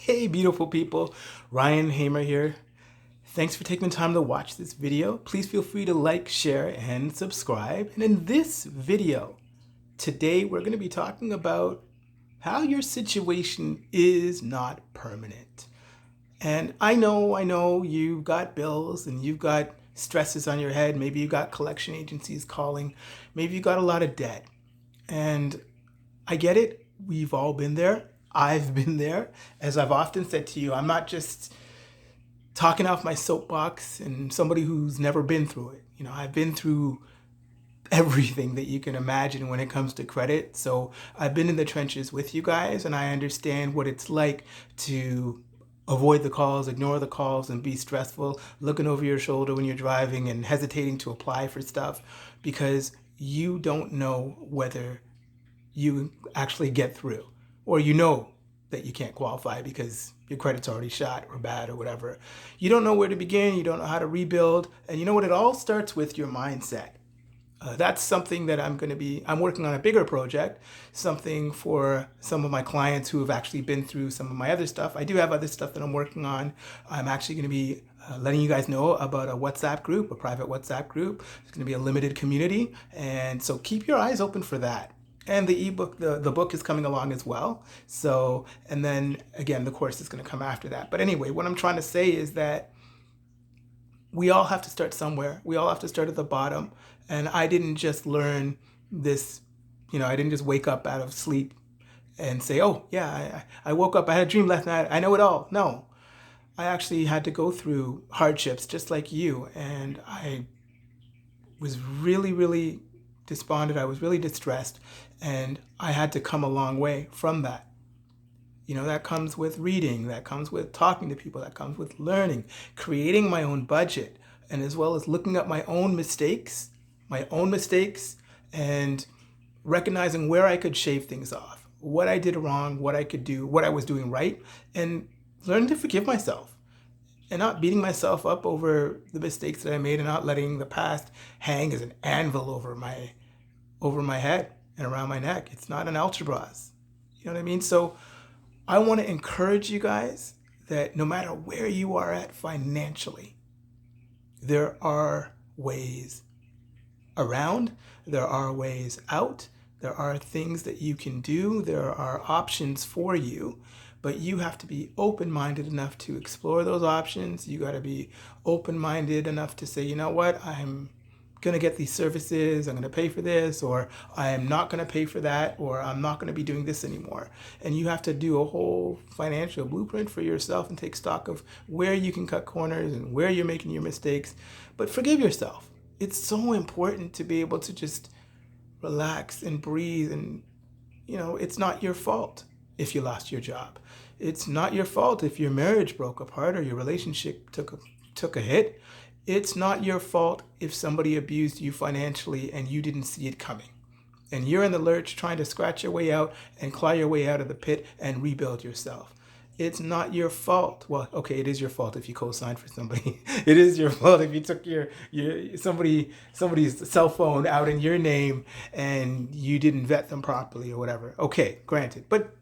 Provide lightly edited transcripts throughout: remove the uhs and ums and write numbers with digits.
Hey, beautiful people. Ryan Hamer here. Thanks for taking the time to watch this video. Please feel free to like, share, and subscribe. And in this video, today we're going to be talking about how your situation is not permanent. And I know you've got bills and you've got stresses on your head. Maybe you've got collection agencies calling. Maybe you've got a lot of debt. And I get it. We've all been there. I've been there. As I've often said to you, I'm not just talking off my soapbox and somebody who's never been through it. I've been through everything that you can imagine when it comes to credit. So I've been in the trenches with you guys and I understand what it's like to avoid the calls, ignore the calls, and be stressful, looking over your shoulder when you're driving and hesitating to apply for stuff because you don't know whether you actually get through, or that you can't qualify because your credit's already shot or bad or whatever. You don't know where to begin, you don't know how to rebuild, and you know what? It all starts with your mindset. That's something that I'm working on a bigger project, something for some of my clients who have actually been through some of my other stuff. I do have other stuff that I'm working on. I'm actually going to be letting you guys know about a WhatsApp group, a private WhatsApp group. It's going to be a limited community, and so keep your eyes open for that. And the ebook, the book is coming along as well. So, and then again, the course is going to come after that. But anyway, what I'm trying to say is that we all have to start somewhere. We all have to start at the bottom. And I didn't just learn this, I didn't just wake up out of sleep and say, oh, yeah, I woke up, I had a dream last night, I know it all. No, I actually had to go through hardships just like you. And I was really, really despondent. I was really distressed. And I had to come a long way from that. That comes with reading, that comes with talking to people, that comes with learning, creating my own budget, and as well as looking at my own mistakes, and recognizing where I could shave things off, what I did wrong, what I could do, what I was doing right, and learning to forgive myself and not beating myself up over the mistakes that I made and not letting the past hang as an anvil over my head and around my neck. It's not an Ultrabras. You know what I mean? So I want to encourage you guys that no matter where you are at financially, there are ways around, there are ways out, there are things that you can do, there are options for you, but you have to be open-minded enough to explore those options. You got to be open-minded enough to say, you know what, I'm going to get these services, I'm going to pay for this, or I am not going to pay for that, or I'm not going to be doing this anymore. And you have to do a whole financial blueprint for yourself and take stock of where you can cut corners and where you're making your mistakes. But forgive yourself. It's so important to be able to just relax and breathe. And, it's not your fault if you lost your job. It's not your fault if your marriage broke apart or your relationship took a hit. It's not your fault if somebody abused you financially and you didn't see it coming. And you're in the lurch trying to scratch your way out and claw your way out of the pit and rebuild yourself. It's not your fault. Well, okay, it is your fault if you co-signed for somebody. It is your fault if you took your somebody's cell phone out in your name and you didn't vet them properly or whatever. Okay, granted. But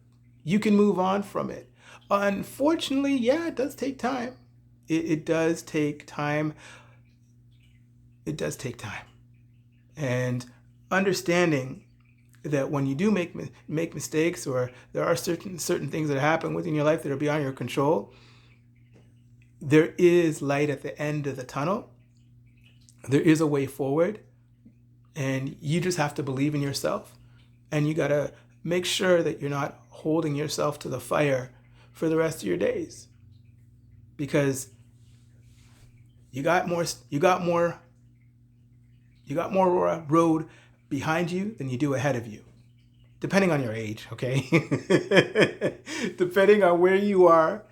you can move on from it. Unfortunately, yeah, it does take time. It does take time. It does take time. And understanding that when you do make mistakes, or there are certain things that happen within your life that are beyond your control, there is light at the end of the tunnel. There is a way forward. And you just have to believe in yourself. And you got to make sure that you're not holding yourself to the fire for the rest of your days. Because you got more road behind you than you do ahead of you, depending on your age, okay? Depending on where you are,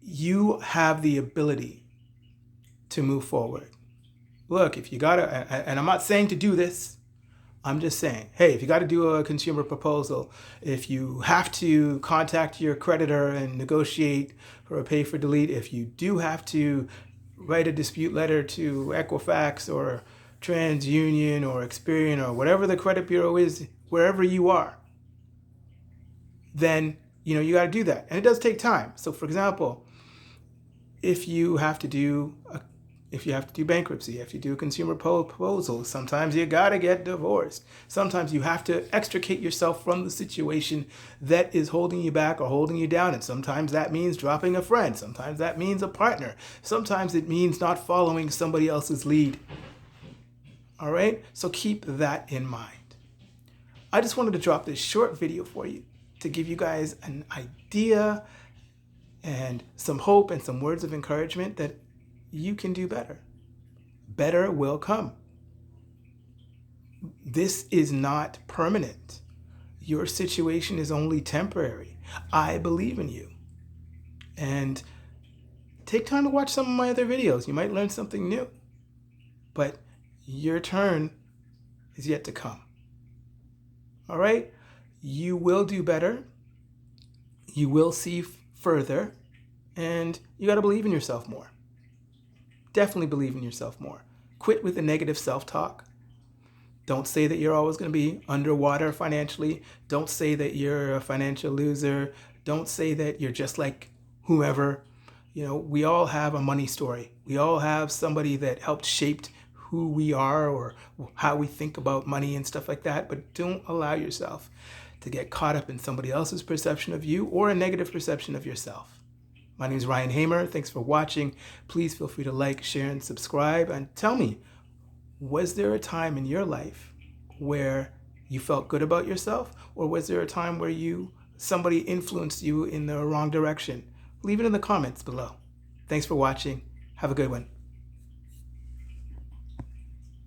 you have the ability to move forward. Look, if you gotta, and I'm not saying to do this, I'm just saying, hey, if you got to do a consumer proposal, if you have to contact your creditor and negotiate for a pay for delete, if you do have to write a dispute letter to Equifax or TransUnion or Experian or whatever the credit bureau is, wherever you are, then you got to do that. And it does take time. So for example, if you have to do bankruptcy, if you do a consumer proposal, sometimes you got to get divorced. Sometimes you have to extricate yourself from the situation that is holding you back or holding you down. And sometimes that means dropping a friend. Sometimes that means a partner. Sometimes it means not following somebody else's lead. All right? So keep that in mind. I just wanted to drop this short video for you to give you guys an idea and some hope and some words of encouragement that you can do better. Better will come. This is not permanent. Your situation is only temporary. I believe in you. And take time to watch some of my other videos. You might learn something new. But your turn is yet to come. All right? You will do better. You will see further. And you got to believe in yourself more. Definitely believe in yourself more. Quit with the negative self-talk. Don't say that you're always going to be underwater financially. Don't say that you're a financial loser. Don't say that you're just like whomever. We all have a money story. We all have somebody that helped shape who we are or how we think about money and stuff like that. But don't allow yourself to get caught up in somebody else's perception of you or a negative perception of yourself. My name is Ryan Hamer. Thanks for watching. Please feel free to like, share, and subscribe. And tell me, was there a time in your life where you felt good about yourself? Or was there a time where somebody influenced you in the wrong direction? Leave it in the comments below. Thanks for watching. Have a good one.